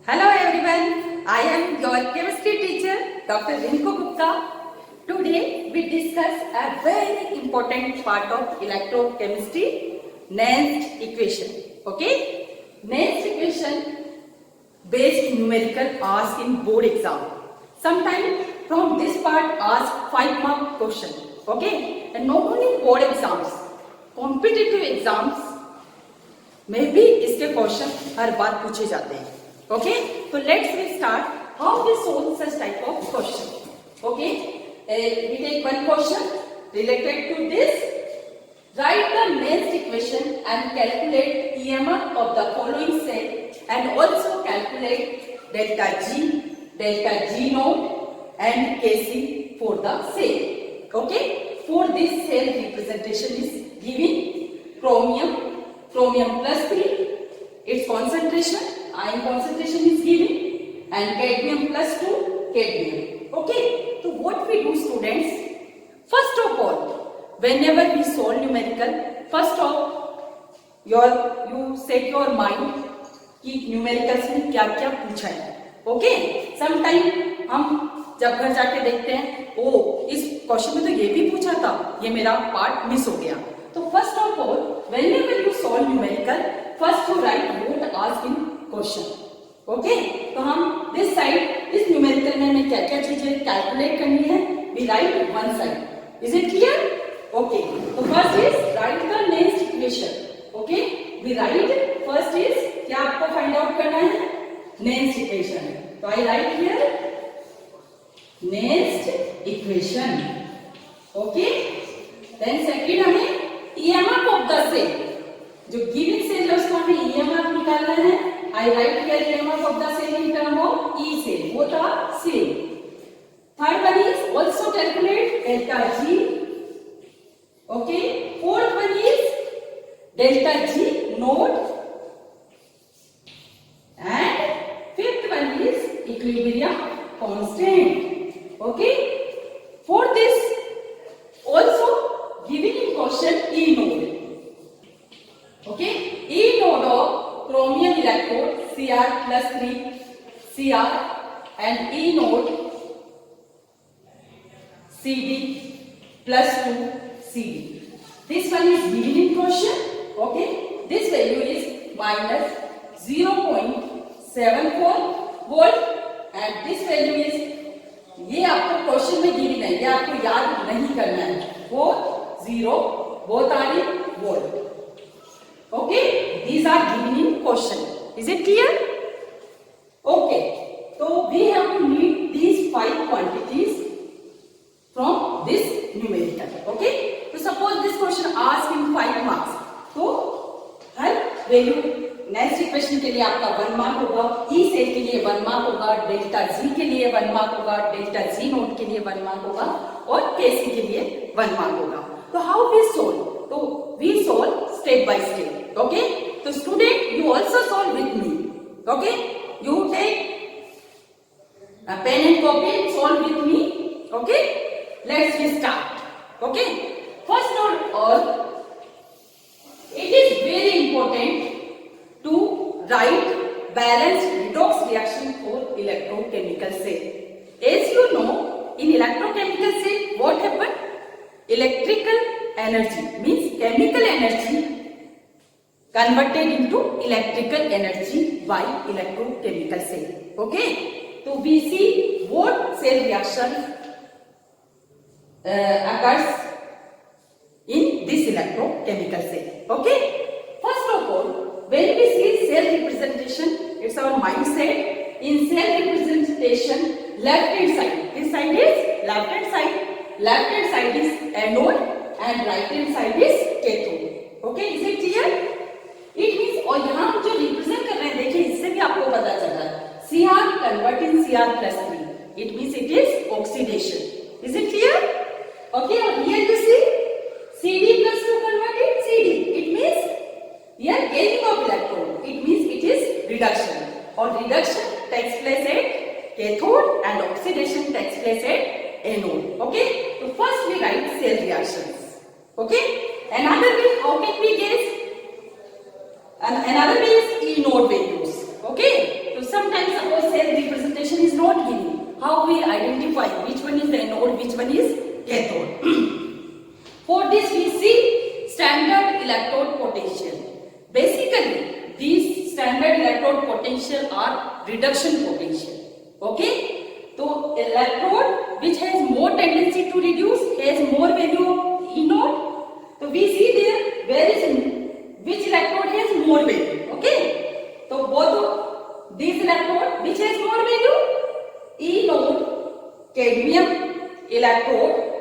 Hello everyone, I am your chemistry teacher Dr. Rinko Gupta. Today we discuss a very important part of electrochemistry, Nernst equation. Okay? Nernst equation based numerical asked in board exam. Sometimes from this part ask 5 mark question. Okay? And not only board exams, competitive exams में भी इसके question हर बार पूछे जाते हैं. Okay, तो let's we start how we solve such type of question. Okay, we take one question related to this. Write the next equation and calculate EMF of the following cell and also calculate delta G naught and KC for the cell. Okay, for this cell representation is given chromium plus 3, its concentration, ion concentration is given, and cadmium plus 2, cadmium. Okay, so what we do students, first of all, whenever we solve numerical, first of you set your mind कि numericals में क्या क्या पूछा है. Okay, sometime हम जब घर जाके देखते हैं, ओ इस क्वेश्चन में तो ये भी पूछा था, ये मेरा पार्ट मिस हो गया. So first of all, whenever you solve numerical, first you write what asked in question. Okay? तो हम this side इस numerical में हमें क्या-क्या चीजें कैलकुलेट करनी है? We write one side. Is it clear? Okay. तो first is write the next equation. Okay? We write first is क्या आपको find out करना है? Next equation. तो I write here next equation. Okay? Then second हमें EMF of the cell, जो given cell है उसको हमें EMF निकालना है. I write here EMF of the cell in term of E cell, वो था cell. Third one is also calculate delta G. Okay. Fourth one is delta G node, and fifth one is equilibrium constant. Okay. Fourth is also given in question E node. Okay, E node of chromium electrode Cr plus 3 Cr and E node Cd plus 2 Cd. This one is given in question. Okay, this value is minus 0.74 volt and this value is, ये आपको question में given है, ये आपको याद नहीं करना है. वो 0 both are in volt. Okay, these are given in question. Is it clear? Okay, so we have to meet these 5 quantities from this numerical. Okay, so suppose this question asked in 5 marks, तो हर value next equation के लिए आपका 1 mark होगा, E cell के लिए 1 mark होगा, delta G के लिए 1 मार्क होगा, डेल्टा जी नोट के लिए 1 मार्क होगा और केसी के लिए 1 मार्क होगा. तो हाउ वी सोल्व? तो we solve step by step. Okay, तो student you also solve with me. Okay, you take a pen and copy and solve with me. Okay, let's start. Okay, first of all, it is very important to write balanced redox reaction for electrochemical cell. As you know, in electrochemical cell, what happened? Electrical energy means chemical energy converted into electrical energy by electrochemical cell. Okay, so we see what cell reaction occurs in this electrochemical cell. Okay, first of all, when we see cell representation, it's our mindset. In cell representation, left hand side, this side is left hand side. Left hand side is anode and right hand side is cathode. Okay, is it clear? It means, और यहाँ हम जो represent कर रहे हैं, देखिए इससे भी आपको पता चल रहा है. Cr convert in Cr plus 3. It means it is oxidation. Is it clear? Okay, और here you see Cd plus 2 convert in Cd. It means here gaining of electron. It means it is reduction. Or reduction takes place at cathode and oxidation takes place at anode. Okay, so first we write cell reactions. Okay, another way how can we guess? And another way is E node values. Okay, so sometimes suppose cell representation is not given, how we identify which one is the anode, which one is cathode? For this we see standard electrode potential. Basically, these standard electrode potential are reduction potential. Okay? So electrode which has more tendency to reduce has more value of E naught. So we see there where is which electrode has more value. Okay? So both of these electrode which has more value, E naught cadmium electrode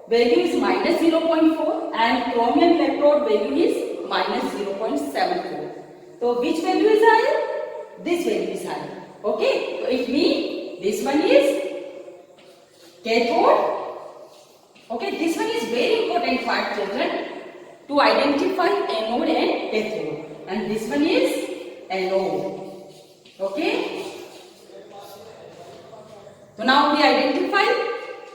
value is minus 0.4 and chromium electrode value is minus 0.74. So which value is higher? This value is higher. Okay? So it means this one is cathode. Okay, this one is very important part, children, to identify anode and cathode. And this one is anode. Okay? So now we identify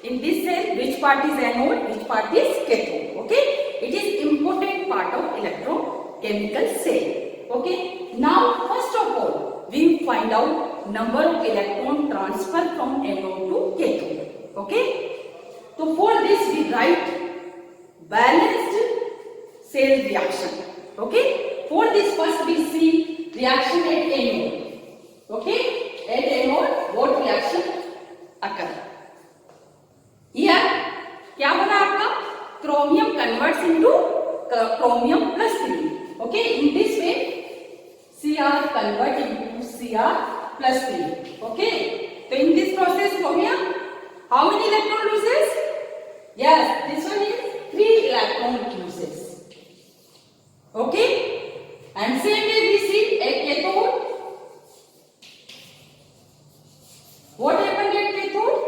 in this cell which part is anode, which part is cathode. Okay? It is important part of electrochemical cell. Okay? Now first of all, we find out number of electron transfer from anode to cathode. Okay? So for this we write balanced cell reaction. Okay? For this first we see reaction at anode. Okay? At anode what reaction occur? Here क्या हो रहा है आपका? Chromium converts into chromium plus 3. Okay? In this way Cr convert into Cr plus 3. Okay? So in this process chromium, how many electron loses? Yes, this one is 3 electron loses. Okay? And same way we see at cathode. What happened at cathode?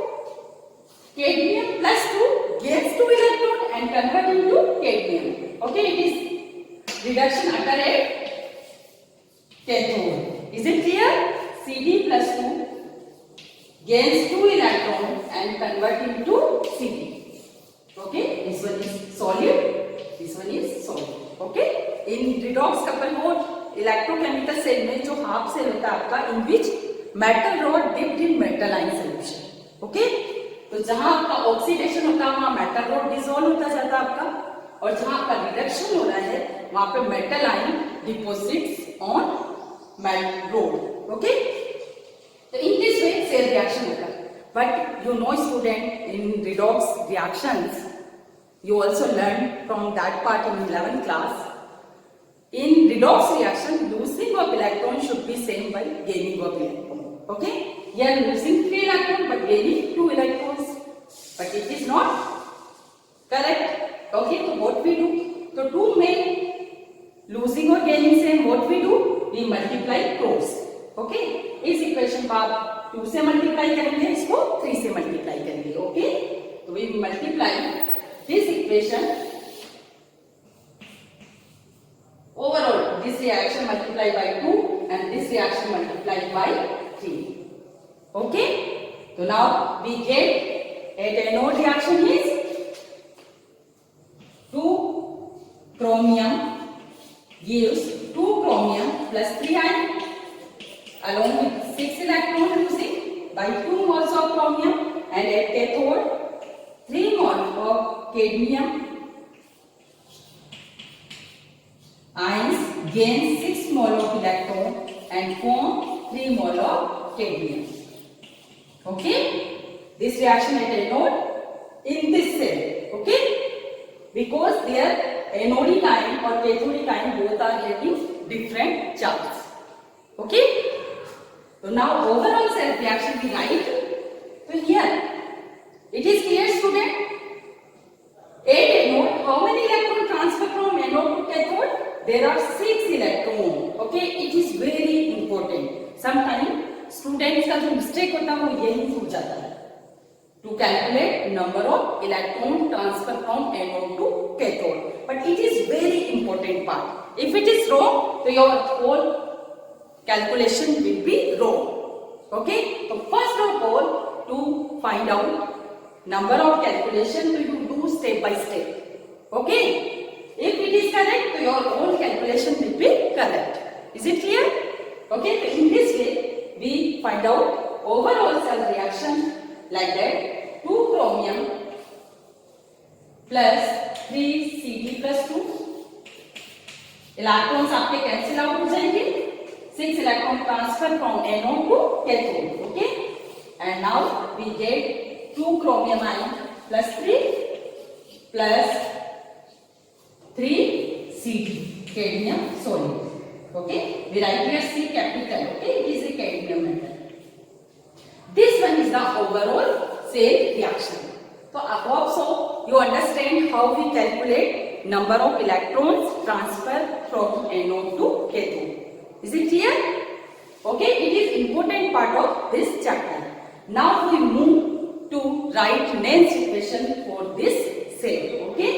Cadmium plus 2 gains 2 electron and convert into cadmium. Okay? It is reduction occur at cathode. Is it clear? Cd plus 2 gains 2 electrons and convert into Cd. Okay, this one is solid, this one is solid. Okay, in redox couple mode electrochemical cell में जो half cell होता है आपका, in which metal rod dipped in metal ion solution. Okay, तो जहाँ आपका oxidation होता है वहाँ metal rod dissolve होता जाता है आपका, और जहाँ आपका reduction हो रहा है वहाँ पे metal ion deposits on metal rod. Okay, so in this way cell reaction occurs. But you know student, in redox reactions you also learned from that part in 11th class. In redox reaction losing of electron should be same by gaining of electron. Okay, here losing 3 electrons but gaining 2 electrons, but it is not correct. Okay, so what we do? So to make losing or gaining same, what we do? We multiply cross. Okay, इस equation को आप 2 से multiply करेंगे, इसको 3 से multiply करेंगे. Okay, तो we multiply this equation overall, this reaction multiplied by 2 and this reaction multiplied by 3. Okay, so now we get at anode reaction is 2 chromium gives 2 chromium plus 3 ion along with 6 electron losing by 2 moles of chromium, and at cathode 3 moles of cadmium ions gain 6 mole of electron and form 3 mole of cadmium. Okay, this reaction at anode in this cell. Okay, because their anodic ion or cathodic ion both are having different charges. Okay, so now overall cell reaction we write. So here it is clear student. At anode, how many electrons transfer from anode to cathode? There are 6 electrons. Okay, it is very important. Sometimes students का जो mistake होता है वो यही हो जाता है. To calculate number of electron transfer from anode to cathode. But it is very important part. If it is wrong, so your whole calculation will be wrong. Okay, so first of all, to find out number of calculation, so you do step by step. Okay, if it is correct, so your own calculation will be correct. Is it clear? Okay, so in this way we find out overall cell reaction like that 2 chromium plus 3 Cd plus 2 electrons आपके cancel out हो जाएंगे 6 electron transfer from anode to cathode okay and now we get 2 chromium ion plus 3 plus 3 Cd cadmium solid okay we write here C capital okay it is a cadmium metal this one is the overall cell reaction so I hope so you understand how we calculate number of electrons transfer from anode to cathode is it clear okay it is important part of this chapter now we move to write Nernst equation for this cell okay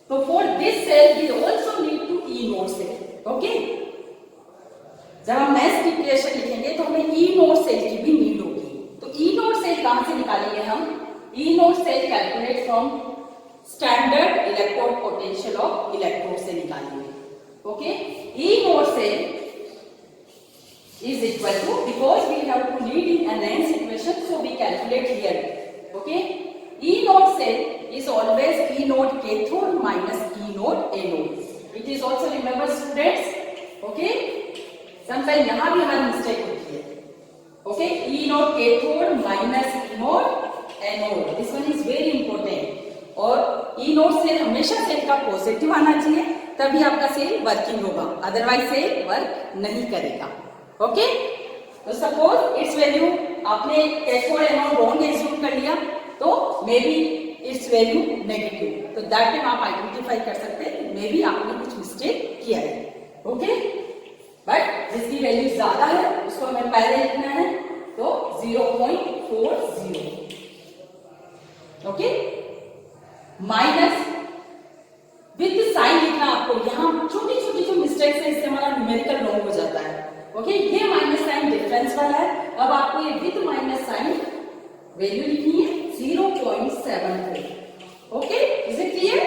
so for this cell we also need to E node cell okay जब हम Nernst equation लिखेंगे तो हमें E node cell की भी need होगी तो E node cell कहां से निकालेंगे हम E node cell calculate from standard electrode potential of electrode से निकालेंगे okay E node cell is equal to because we have to need in a Nernst equation so we calculate here okay E node cell is always E node cathode minus E node anode it is also remember students okay sometimes यहाँ भी हमारी mistake होती है okay E node cathode minus E node anode this one is very important और E node cell हमेशा cell का positive आना चाहिए तभी आपका सेल वर्किंग होगा अदरवाइज सेल वर्क नहीं करेगा ओके तो सपोज इट्स वैल्यू आपने कैथोड एनोड रॉन्ग एज्यूम कर लिया तो may be it's value negative तो दैट टाइम आप आइडेंटिफाई कर सकते हैं मे बी आपने कुछ मिस्टेक किया है ओके बट जिसकी वैल्यू ज्यादा है उसको हमें पहले लिखना है तो 0.40 ओके माइनस विद साइन लिखना आपको यहाँ छोटी छोटी जो मिस्टेक्स है इससे हमारा न्यूमेरिकल रॉन्ग हो जाता है ओके ये माइनस साइन डिफरेंस वाला है अब आपको ये विद माइनस साइन वैल्यू लिखनी है 0.74 okay is it clear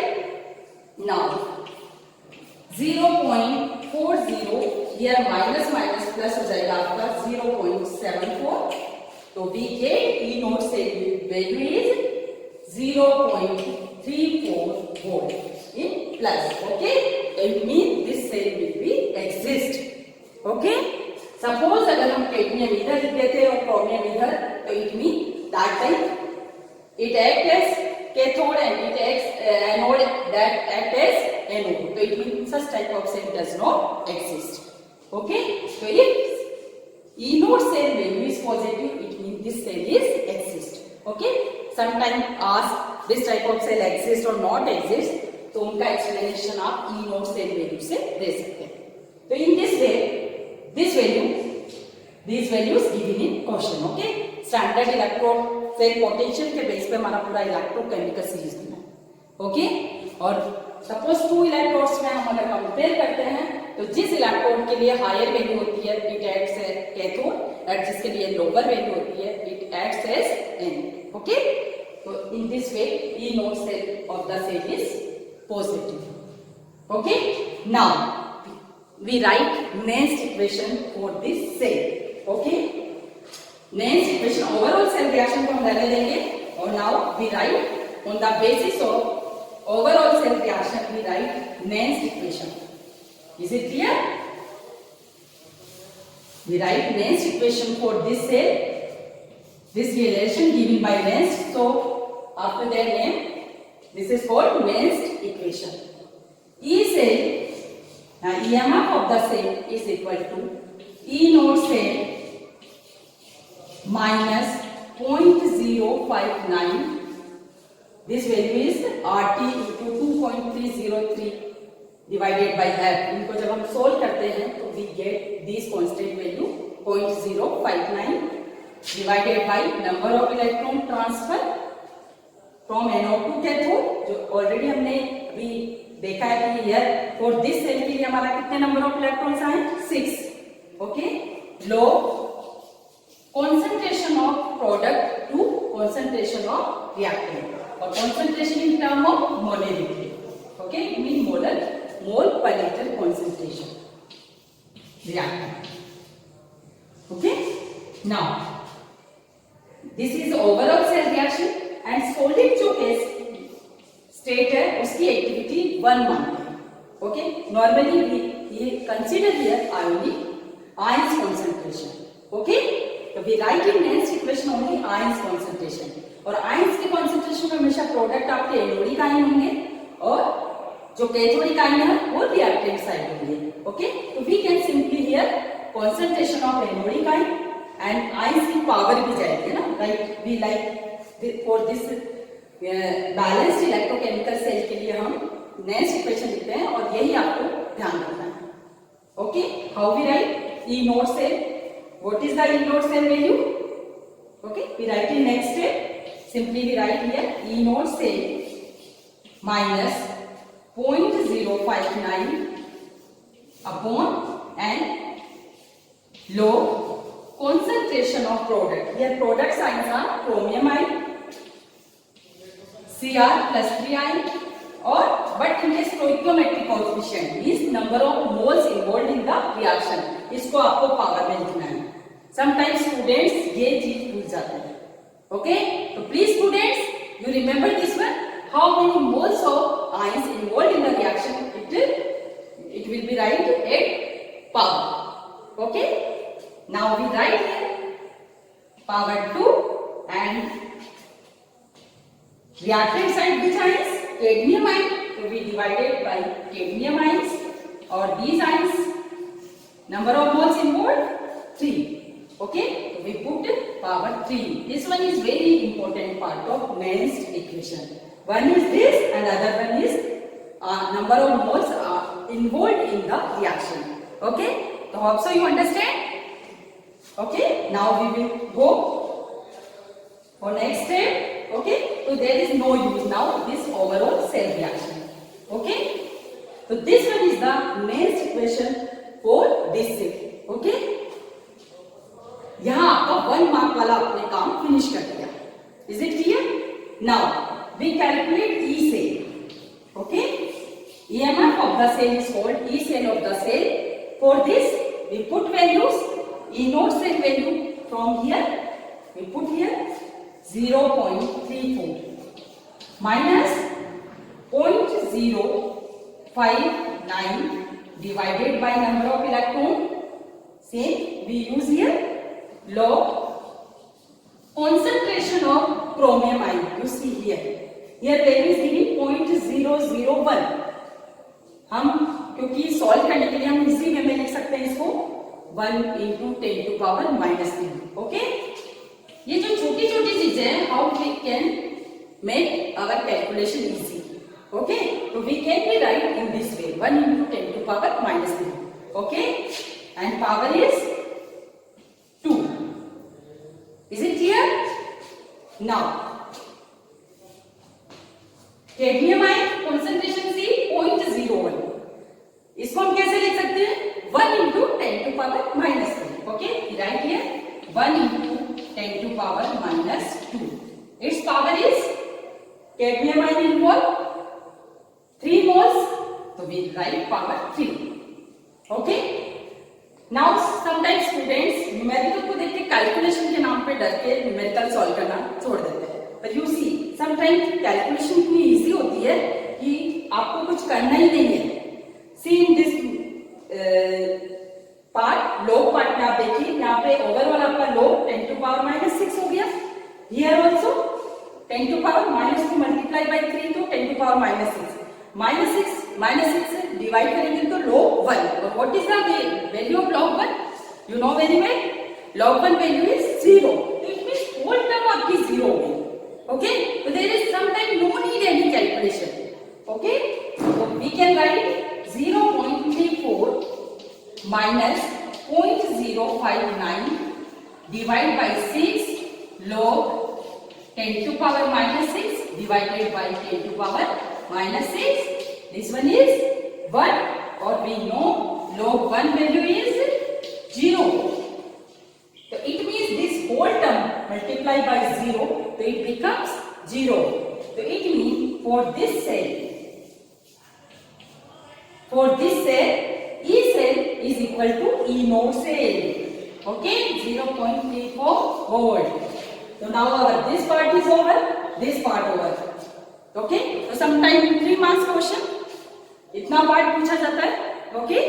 now 0.40 here minus minus plus हो जाएगा आपका 0.74 तो we get E node cell value is 0.34 volt in plus okay it means this cell will be exist okay suppose अगर हम cadmium इधर लिख देते और क्रोमियम इधर तो it means that time it act as cathode and it acts anode that act as anode so it means such type of cell does not exist okay so if E node cell value is positive it means this cell is exist okay sometimes ask this type of cell exist or not exist तो उनका explanation आप E node cell value से दे सकते हैं तो in this way these values given in question okay standard electrode cell potential के base पे हमारा पूरा इलेक्ट्रोकेमिकल सीरीज बना है ओके और सपोज 2 इलेक्ट्रोड्स में हम अगर कंपेयर करते हैं तो जिस इलेक्ट्रोड के लिए हायर वैल्यू होती है इट एक्ट्स एज कैथोड और जिसके लिए लोअर वैल्यू होती है it acts as anode okay so in this way E node cell of the cell is positive okay now we write Nernst equation for this cell okay Nernst equation overall cell reaction को हम रहने देंगे और now we write on the basis of overall cell reaction we write Nernst equation is it clear we write Nernst equation for this cell this relation given by Nernst so after their name this is called Nernst equation E cell now EMF of the cell is equal to E node cell minus 0.059 this value is RT into 2.303 divided by half इनको जब हम solve करते हैं तो we get this constant value 0.059 divided by number of electron transfer from anode to cathode जो already हमने अभी देखा है कि हियर फॉर दिस सेल के लिए हमारा कितने नंबर ऑफ इलेक्ट्रॉन्स आए 6 okay low concentration of product to concentration of reactant or concentration in term of molarity okay it means mole per liter concentration reactant okay Now this is overall cell reaction and solid जो case state है उसकी activity 1 मानते हैं. Okay, normally we consider here ions concentration. Okay, तो we write in next equation only ions concentration. और ions के concentration में हमेशा प्रोडक्ट आपके एनोडिक आयन होंगे और जो कैथोडिक आयन है वो रिएक्टेंट साइड होंगे. ओके, तो we can simply here concentration of anodic ion and ions की पावर भी जाएगी ना, right. We like for this balanced electrochemical cell के लिए हम नेक्स्ट इक्वेशन लिखते हैं और यही आपको ध्यान रखना है. Okay, how we write E naught cell, what is the E naught cell value. Okay, we write in next step. Simply we write here E naught cell minus 0.059 upon and log concentration of product. Here product signs are chromium ion, Cr plus 3 ion, or but in case stoichiometric coefficient means number of moles involved in the reaction. इसको आपको power में लिखना है. Sometimes students ये चीज भूल जाते हैं. Okay, so please students, you remember this one. How many moles of ions involved in the reaction? It will be right at power. Okay. Now we write here power 2 and reactant side which ions? Cadmium ion. So we divided by cadmium ions or these ions. Number of moles involved 3. Okay, we put power 3. This one is very important part of Nernst equation. One is this and other one is number of moles are involved in the reaction. Okay, so hope so you understand. Okay, now we will go for next step. Okay, so there is no use now this overall cell reaction. Okay, so this one is the Nernst equation for this cell. Okay. यहां आपका 1 mark वाला आपने काम finish कर दिया. Is it clear? Now we calculate E cell. Okay, EMF of the cell is called E cell of the cell. For this we put values. E naught cell value from here we put here 0.34 minus 0.059 divided by number of electron. Same we use here. Log concentration of chromium ion. You see here. Here value is given 0.001. हम क्योंकि solve करने के लिए हम इसी वे में लिख सकते हैं इसको 1 into 10 to power -3. ओके, ये जो छोटी छोटी चीजें हैं how we can make our calculation easy. Okay, तो we can be write in this way 1 into 10 to power -3. Okay, and power is 2. Is it clear? Now, cadmium ion concentration C 0.01. इसको हम कैसे लिख सकते हैं? 1 into 10 to power -3. Okay, right here 1 into 10 to power -2. Its power is cadmium ion involved 3 moles. So we write power 3. Okay. Now sometimes students numerical को देख के calculation के नाम पे डर के न्यूमेरिकल सॉल्व करना छोड़ देते हैं. But you see, sometimes calculation इतनी इजी होती है कि आपको कुछ करना ही नहीं है. See in this part, log part में आप देखिए यहाँ पे ओवरऑल आपका log 10 to power -6 हो गया. Here also 10 to power -2 multiply by 3 तो 10 to power -6. -6 से डिवाइड करेंगे तो log 1. और what is the value of log 1? You know very well. log 1 value is 0. तो इट मींस होल टर्म आपकी 0 होगी. ओके, तो there is some time no need any calculation. Okay, so we can write 0.34 minus 0.059 divided by 6 log 10 to power -6 divided by 10 to power -6. This one is 1 or we know log 1 value is 0. So it means this whole term multiplied by 0, so it becomes 0. So it means for this cell, E cell is equal to E naught cell. Okay, 0.34 for volt. So now our this part is over, this part over. Okay, so sometime 3 marks question इतना पार्ट पूछा जाता है. Okay,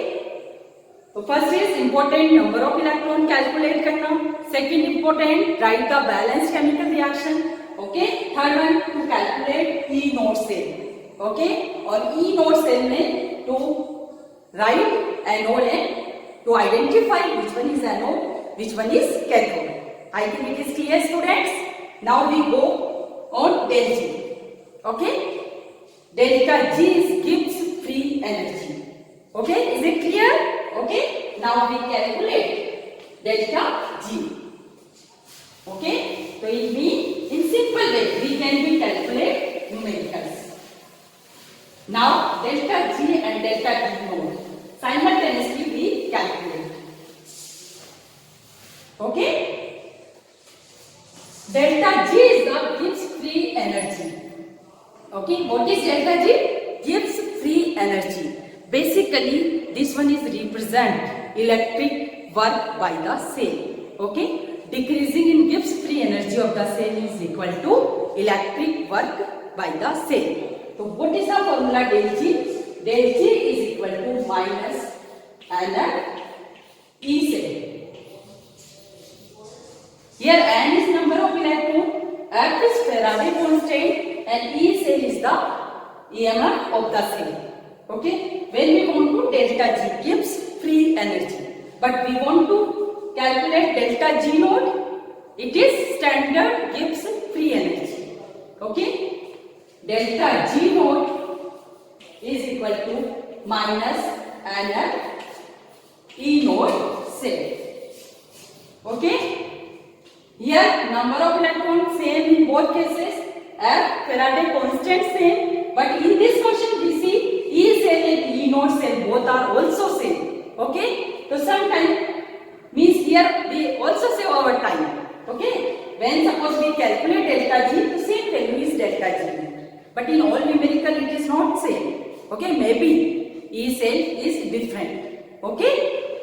तो first is important number of electron calculate करना. Second important write the balance chemical reaction. Okay, third one to calculate E naught cell. Okay, और E naught cell में to write anode and to identify which one is anode, which one is cathode. I think it is clear students. Now we go on del G. Okay, delta G gives free energy. Okay, is it clear? Okay, now we calculate delta G. Okay, so in simple way we can calculate numericals. Now delta G and delta D node simultaneously we calculate. Okay, delta G is the gives free energy. Okay, what is delta G? Gives free energy. Basically this one is represent electric work by the cell. Okay, decreasing in gives free energy of the cell is equal to electric work by the cell. So what is the formula del G? Del G is equal to minus n E cell. Here n is number of electron, F is Faraday constant, and E cell is the EMF of the cell. Okay, when we want to delta G gives free energy, but we want to calculate delta G node, it is standard gives free energy. Okay, delta G node is equal to minus NF E node cell. Okay, here number of electrons same in both cases, F Faraday constant same, but in this question we see E cell and E node cell both are also same. Okay, so sometime means here we also save our time. Okay, when suppose we calculate delta G, the same value is delta G, but in all numerical it is not same. Okay, maybe E cell is different. Okay,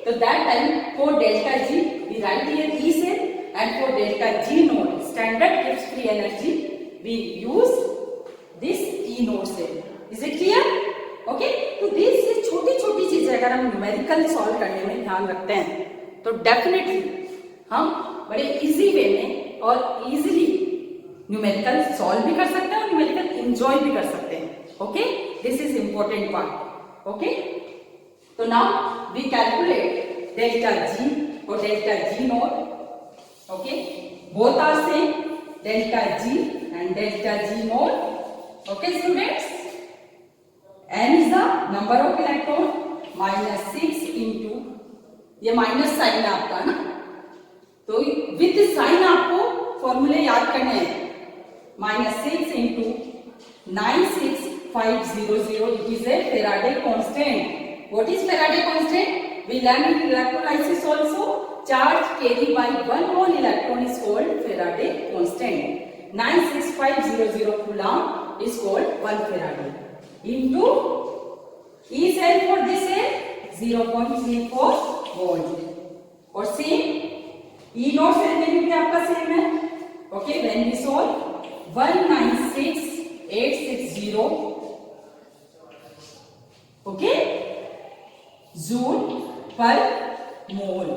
so that time for delta G we write here E cell, and for delta G node standard gives free energy we use this E node cell. Is it clear? Okay, तो ये छोटी छोटी चीजें अगर हम numerical solve करने में ध्यान रखते हैं तो डेफिनेटली हम बड़े इजी वे में और इजीली न्यूमेरिकल सॉल्व भी कर सकते हैं और न्यूमेरिकल एंजॉय भी कर सकते हैं. Okay, this is important part. Okay, तो now we calculate delta G और delta G naught. Okay, both are same, delta G and delta G naught. Okay students, n is the number of electron, minus 6 into ये minus sign है आपका ना, तो with sign आपको फॉर्मूले याद करने हैं. -6 into 96500, it is a Faraday constant. What is Faraday constant? We learned in electrolysis also. Charge carried by one mole electron is called Faraday constant. 96500 coulomb is called 1 Faraday. Into E cell for this cell 0.34 volt. और same E naught cell value भी आपका same है. Okay, when we solve 196860 okay joule per mole.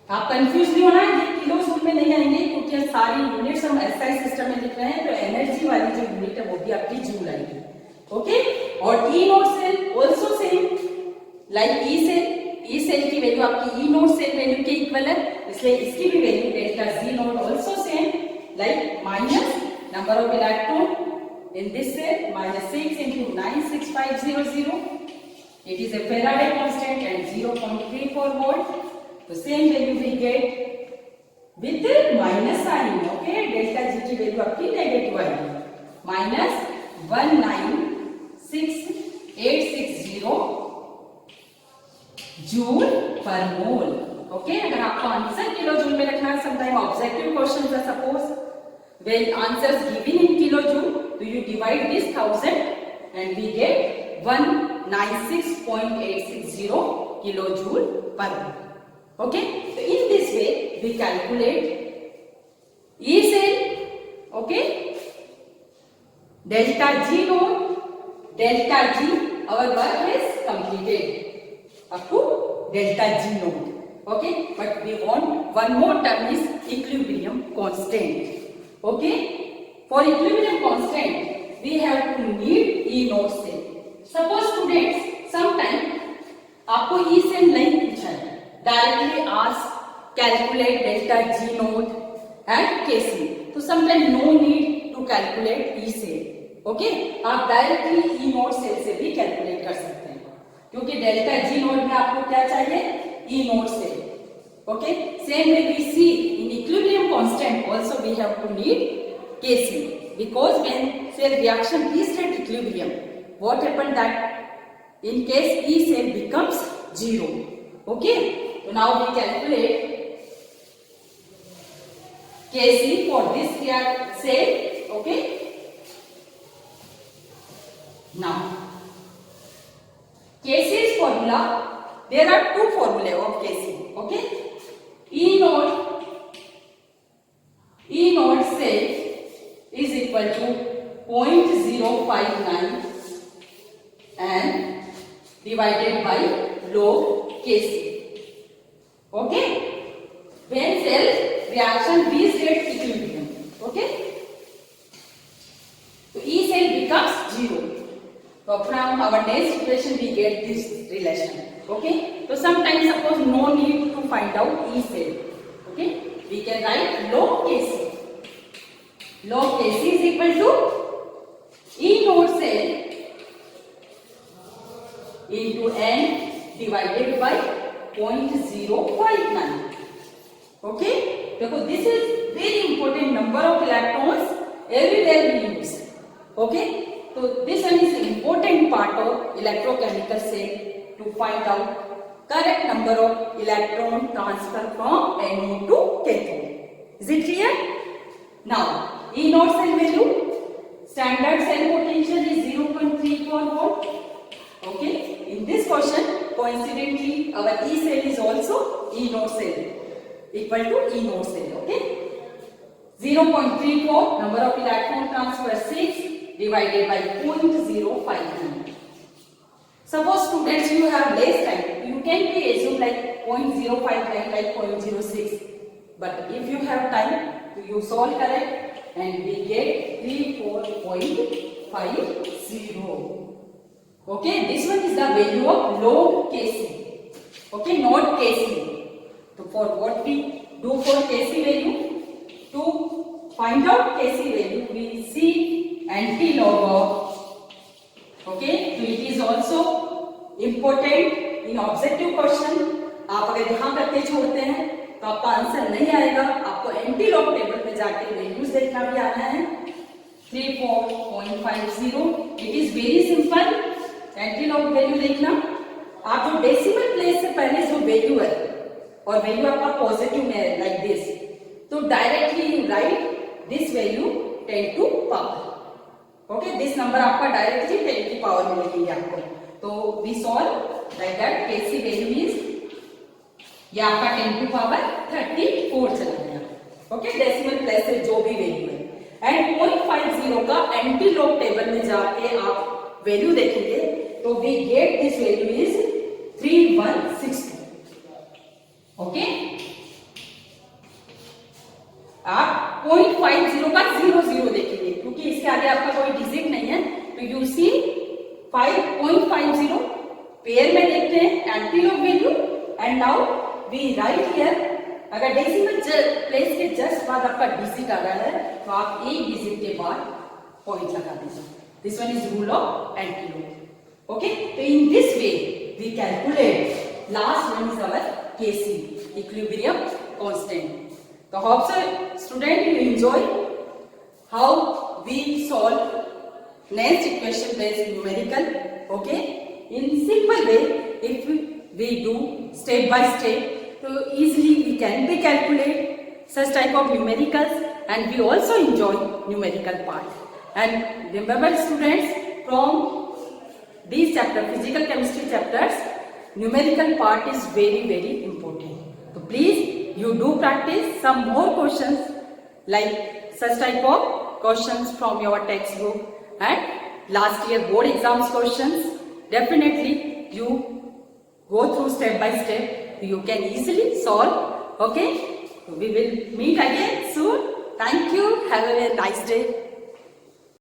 आप confuse नहीं होना, ये kilo joule में नहीं आएंगे क्योंकि सारी यूनिट्स हम एसआई सिस्टम में लिख रहे हैं, तो एनर्जी वाली जो यूनिट है वो भी आपकी जूल आएगी. ओके, और E naught cell also same like E cell. E cell की वैल्यू आपकी ई नोट सेल वैल्यू के इक्वल है, इसलिए इसकी भी value delta G naught also same like minus number of electron in this cell -6 into 96500. It is a Faraday constant and 0.34 volt. तो same value we get with minus sign. Okay, delta G की value आपकी negative आएगी, -196,860 joule per मोल. Okay, अगर आपको answer kilo joule में रखना है, sometime objective questions are suppose when answers given in kilojoule, do you divide this 1000 and we get 196.860 kilojoule per mole. Okay, so in this way we calculate E cell, okay, delta G node, delta G, our work is completed up to delta G node, okay, but we want one more term is equilibrium constant, okay. For equilibrium constant, we have to need E node cell. Suppose students, sometime आपको E cell नहीं पूछा है, directly ask calculate delta G node and Kc. तो sometimes no need to calculate E cell, okay? आप directly E node cell से भी calculate कर सकते हैं, क्योंकि delta G node में आपको क्या चाहिए? E node cell, okay? Same way we see in equilibrium constant also we have to need Kc, because when cell reaction is at equilibrium, what happened that in case E cell becomes 0, okay? So now we calculate Kc for this cell, okay? Now Kc's formula, there are two formulae of Kc, okay? E node cell is equal to 0.059 and divided by log Kc, okay? When cell reaction reaches at equilibrium, okay? So E cell becomes 0. So from our next equation we get this relation, okay? So sometimes suppose no need to find out E cell, okay? We can write log Kc. Log Kc is equal to E node cell into n divided by 0.059, okay? Because this is very important number of electrons everywhere we use, okay? So this one is an important part of electrochemical cell to find out correct number of electron transfer from anode to cathode. Is it clear? Now E node cell value, standard cell potential is 0.34 volt, okay? In this question, coincidentally, our E cell is also E node cell, equal to E node cell, okay? 0.34, number of electron transfer 6 divided by 0.059. Suppose students, you have less time, you can be assume like 0.059, like 0.06. But if you have time, you solve correct and we get 34.50. Okay, this one is the value of log Kc. Okay, not Kc. So for what we do for Kc value? To find out Kc value, we see anti-log of. Okay, so it is also important in objective question. आप अगर ध्यान रखते छोड़ते हैं तो आपका answer नहीं आएगा. आपको एंटी-लॉग टेबल में जाके वैल्यूज देखना भी आना है. 34.50. It is very simple. Anti-log value देखना. आप जो डेसिमल प्लेस से पहले जो वैल्यू है और वैल्यू आपका पॉजिटिव में है लाइक दिस, तो directly you write this value 10 to power. Okay, this number आपका डायरेक्टली 10 की पावर में लिखेंगे आपको. तो we solve like that. KC value is ये आपका 10 टू पावर 34 चला गया. ओके, डेसिमल प्लेस से जो भी वैल्यू है. एंड 0.50 का एंटी-लॉग टेबल में जाके आप वैल्यू देखेंगे तो we get this value is 3162. Okay, आप 0.50 का 00 देखेंगे क्योंकि इसके आगे आपका कोई डिजिट नहीं है. तो यू सी 5.50 पेयर में देखते हैं antilog value. And now we write here. अगर डेसिमल प्लेस के जस्ट बाद आपका डिजिट आ रहा है तो आप एक डिजिट के बाद पॉइंट लगा दीजिए. This one is rule of antilog. Okay, तो in this way we calculate last one is our Kc, equilibrium constant. So hope so student you enjoy how we solve next equation based numerical. Okay, in simple way if we do step by step, so easily we can be calculate such type of numericals, and we also enjoy numerical part. And remember students, from these chapter, physical chemistry chapters, numerical part is very important. So please you do practice some more questions like such type of questions from your textbook and last year board exams questions. Definitely you go through step by step. You can easily solve. Okay. We will meet again soon. Thank you. Have a very nice day.